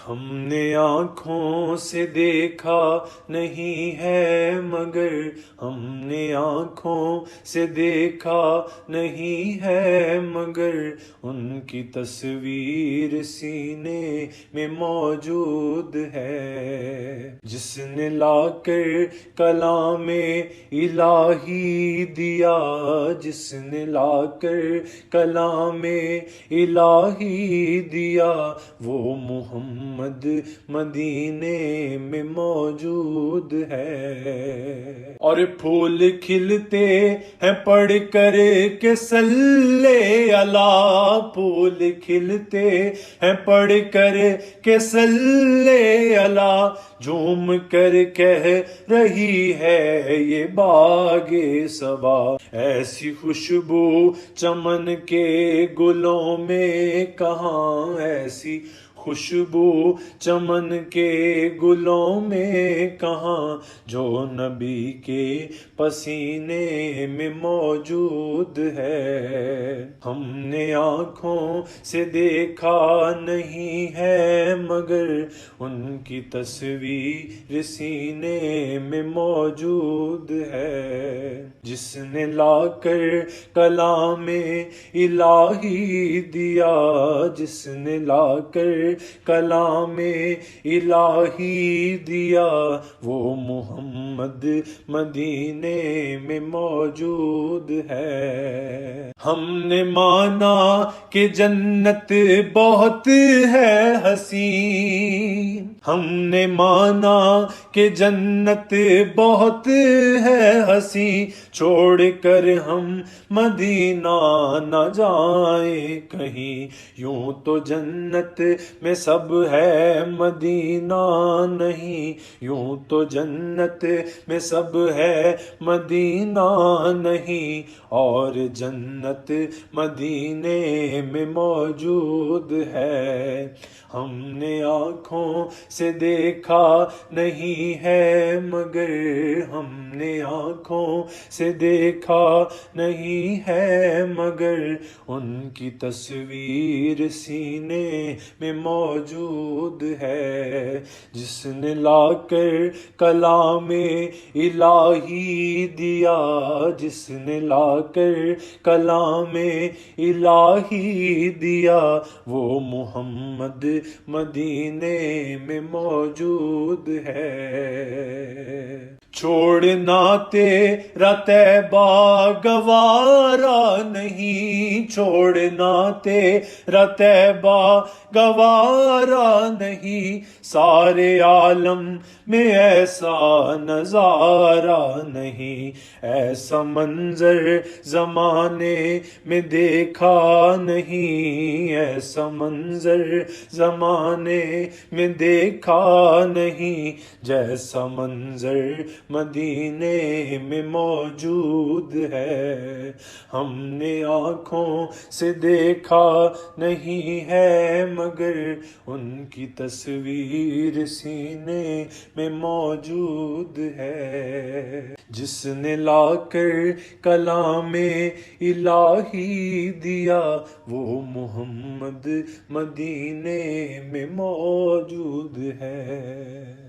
ہم نے آنکھوں سے دیکھا نہیں ہے مگر ہم نے آنکھوں سے دیکھا نہیں ہے مگر ان کی تصویر سینے میں موجود ہے، جس نے لا کر کلام الہی دیا، جس نے لا کر کلام الہی دیا، وہ محمد مدینے میں موجود ہے۔ اور پھول کھلتے ہیں پڑھ کر کے صلی اللہ، پھول کھلتے ہیں پڑھ کر کے صلی اللہ، جھوم کر کہہ رہی ہے یہ باغ صبا، ایسی خوشبو چمن کے گلوں میں کہاں، ایسی خوشبو چمن کے گلوں میں کہاں، جو نبی کے پسینے میں موجود ہے۔ ہم نے آنکھوں سے دیکھا نہیں ہے مگر ان کی تصویر سینے میں موجود ہے، جس نے لا کر کلام الہی دیا، جس نے لا کر کلام الہی دیا، وہ محمد مدینے میں موجود ہے۔ ہم نے مانا کہ جنت بہت ہے حسین، ہم نے مانا کہ جنت بہت ہے حسین، چھوڑ کر ہم مدینہ نہ جائیں کہیں، یوں تو جنت میں سب ہے مدینہ نہیں، یوں تو جنت میں سب ہے مدینہ نہیں، اور جنت مدینے میں موجود ہے۔ ہم نے آنکھوں سے دیکھا نہیں ہے مگر ہم نے آنکھوں سے دیکھا نہیں ہے مگر ان کی تصویر سینے میں موجود ہے، جس نے لا کر کلام الہی دیا، جس نے لا کر کلام الہی دیا، وہ محمد مدینے میں موجود ہے۔ چھوڑنا تیرا طیبہ گوارا نہیں، چھوڑنا تیرا طیبہ گوارا نہیں، سارے عالم میں ایسا نظارہ نہیں، ایسا منظر زمانے میں دیکھا نہیں، ایسا منظر زمانے میں دیکھا نہیں، جیسا منظر مدینے میں موجود ہے۔ ہم نے آنکھوں سے دیکھا نہیں ہے مگر ان کی تصویر سینے میں موجود ہے، جس نے لا کر کلام الہی دیا، وہ محمد مدینے میں موجود ہے۔